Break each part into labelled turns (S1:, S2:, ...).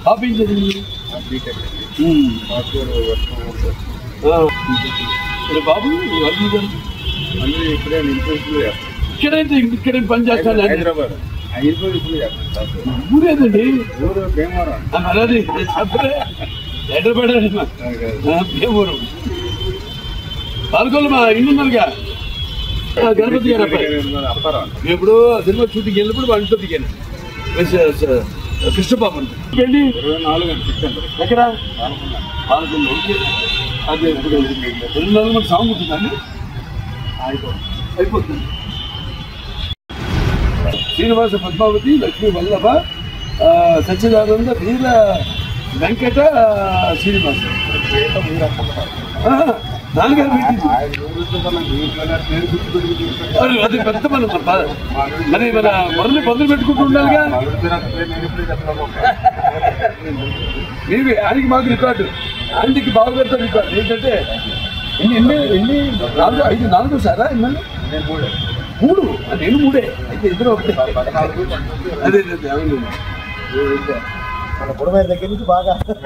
S1: పాప ఏం చదివింది? బాబు ఇక్కడే పని చేస్తాను.
S2: హైదరాబాద్
S1: ఊరేదండి?
S2: అది
S1: హైదరాబాద్ భీమవరం. పాల్గొలు మా ఇల్లు ఉన్నారుగా గణపతి గారు అబ్బాయి. ఎప్పుడు సినిమా షూటింగ్ వెళ్ళినప్పుడు వాళ్ళ ఇంట్లో దిగాను. కృష్ణబాబు వెళ్ళి
S2: 24
S1: ఎక్కడ పాల్గొండ. అదే ఇప్పుడు 24 మంది సాంగ్ ఉంటుందండి. అయిపోతుంది. శ్రీనివాస పద్మావతి, లక్ష్మీ వల్లభ, సచ్చిదానంద, వీర వెంకట, శ్రీనివాస నాన్నగారు అది పెద్ద మనం మరి మన మొదలు మొదలు పెట్టుకుంటూ ఉండాలిగా. మీరు ఆయనకి మాకు రికార్డు, ఆయనకి బావగారితో రికార్డు ఏంటంటే ఎన్ని 4 సారా ఎమ్మెల్యే 3. నేను 3 అయితే ఇద్దరు ఒకటే. అదే
S2: మన పొడమైన దగ్గర నుంచి బాగా
S1: వస్తాడా?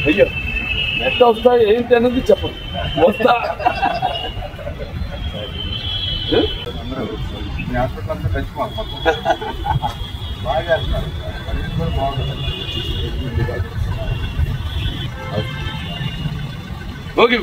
S1: అయ్యో ఎంత వస్తా ఏంటి అన్నది చెప్పండి. వస్తా
S2: హాస్పిటల్ అంతా తెచ్చుకోవాలి. బాగా చేస్తారు.
S1: ఓకే.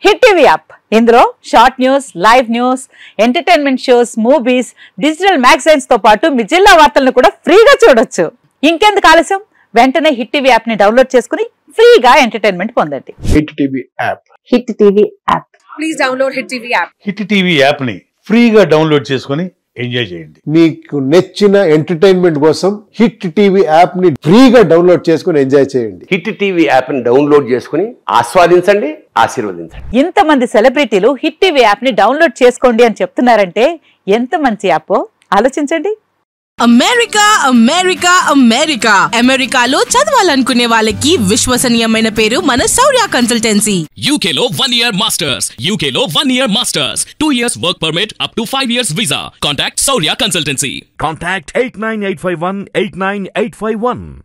S3: హిట్ టీవీ యాప్, ఇందులో short news, live news, entertainment shows, movies, digital magazines తో పాటు మీ జిల్లా వార్తలను కూడా ఫ్రీగా చూడొచ్చు. ఇంకెందుకు ఆలస్యం, వెంటనే హిట్ టీవీ యాప్ ని డౌన్లోడ్ చేసుకుని ఫ్రీగా ఎంటర్టైన్మెంట్ పొందండి.
S4: Hit TV app.
S3: Hit TV app.
S5: Please download hit TV app.
S6: Hit TV app ని ఫ్రీగా డౌన్లోడ్ చేసుకుని ఎంజాయ్ చేయండి.
S4: మీకు నచ్చిన ఎంటర్టైన్మెంట్ కోసం హిట్ టీవీ యాప్ ని ఫ్రీగా డౌన్లోడ్ చేసుకుని ఎంజాయ్ చేయండి.
S7: హిట్ టీవీ యాప్ ని డౌన్లోడ్ చేసుకుని ఆస్వాదించండి, ఆశీర్వదించండి.
S3: ఇంతమంది సెలబ్రిటీలు హిట్ టీవీ యాప్ ని డౌన్లోడ్ చేసుకోండి అని చెప్తున్నారంటే ఎంత మంచి యాప్ ఆలోచించండి.
S5: అమెరికా అమెరికా అమెరికా అమెరికాలో చదవాలనుకునే వాళ్ళకి విశ్వసనీయమైన పేరు మన శౌర్య కన్సల్టెన్సీ.
S8: UK లో 1 year masters. UK లో 1 year masters. 2 years work permit up to 5 years visa. Contact Shaurya Consultancy.
S9: Contact 89851 89851.